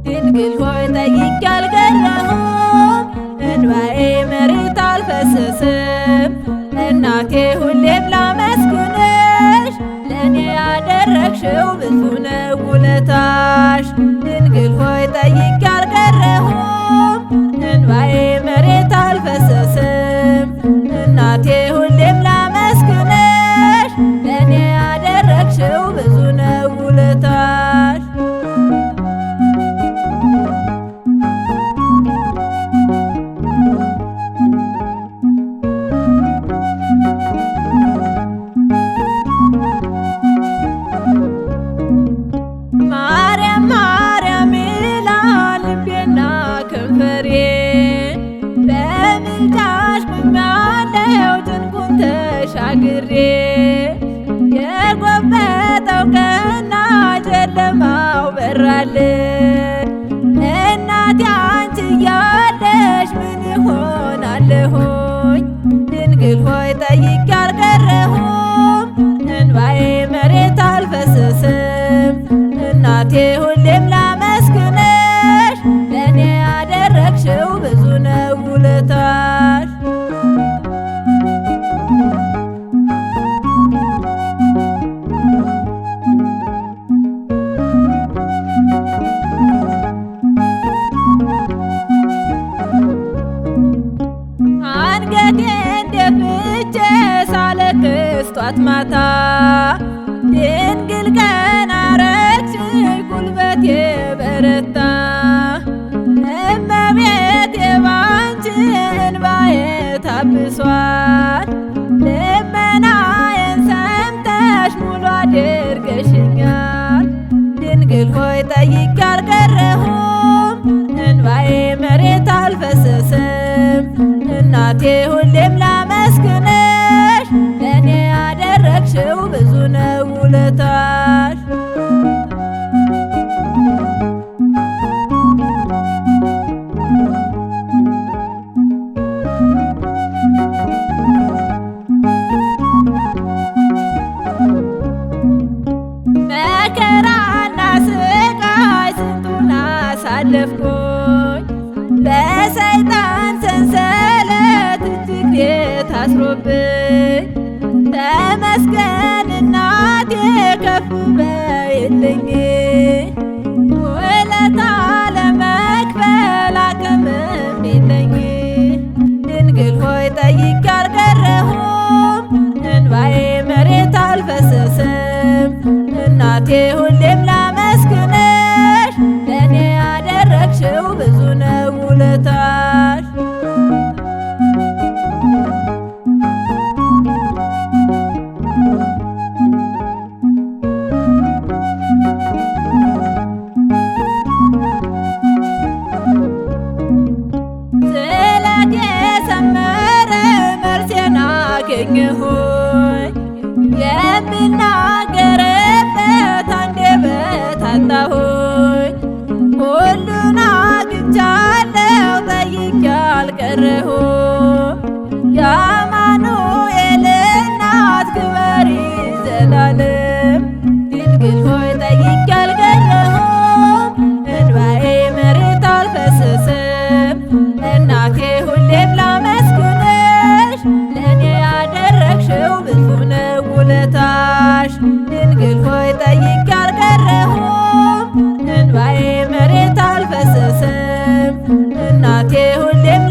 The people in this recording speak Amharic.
ድንግል ሆይ ጠይቄ አልቀረሁም፣ እንባዬ መሬት አልፈሰሰም። እናቴ ሁሌም ላመስግንሽ፣ ለእኔ ያደረግሽው ብዙ ነው ውለታሽ። ድንግል ሆይ ጠይቄ አልቀረሁም፣ እንባዬ መሬት አልፈሰሰም። እናቴ ሁሌም ላመስግንሽ፣ ለእኔ ያደረግሽው ብዙ ነው ውለታሽ። ማርያም ማርያም ይላል ልቤና ከንፈሬ፣ በምልጃሽ ቆሜያለሁ ጭንቁን ተሻግሬ። የጎበጠው ቀና ጨለማው በራልኝ፣ እናቴ አንቺ እያለሽ ምን እሆናለሁኝ? ድንግል ሆይ ጠይቄ አልቀረሁም፣ እንባዬ መሬት አልፈሰሰም። እናቴ ሁሌም ላመስግንሽ፣ ለእኔ ያደረግሽው ብዙ ነው ውለታሽ። አንገቴን ደፍቼ ሳለቅስ ጧት ማታ፣ ድንግል ቀና አረግሽኝ ጉልበቴ በረታ። እመቤቴ ባንቺ እንባዬ ታብሷል፣ ልመናዬን ሰምተሽ ሙሉ አድርገሽኛል። ድንግል ሆይ ጠይቄ አልቀረሁም፣ እንባዬ መሬት አልፈሰሰም። እናቴ ሁሌም ላመስግንሽ፣ ለእኔ ያደረግሽው ብዙ ነው ውለታሽ። መከራና ስቃይ ስንቱን አሳለፍኩኝ፣ በሰይጣን ሰንሰለት እጅግሬ ታስሮብኝ። ተመስገን እናቴ ከፍ በይልኝ፣ ውለታ ለመክፈል አቅምም የለኝ። ድንግል ሆይ ጠይቄ አልቀረሁም፣ እንባዬ መሬት አልፈሰሰም። እናቴ ሁሌም ላመስግንሽ፣ ለእኔ ያደረግሽው ብዙ ነው ውለታሽ። ስለቴ ሰመረ መልሴን አገኘሁኝ፣ የምናገርበት አንደበት አጣሁኝ። ሁሉን አግኝቻለሁ ጠይቄ አልቀረሁም፣ የአማኑኤል እናት ክበሪ ዘላለም። ድንግል ሆይ ጠይቄ አልቀረሁም፣ እንባዬ መሬት አልፈሰሰም። እናቴ ሁሌም ላመስግንሽ፣ ለእኔ ያደረግሽው ብዙ ነው ውለታሽ። ድንግል ሆይ ጠይቄ አልቀረሁም፣ እንባዬ መሬት አልፈሰሰም። እናቴ ሁሌም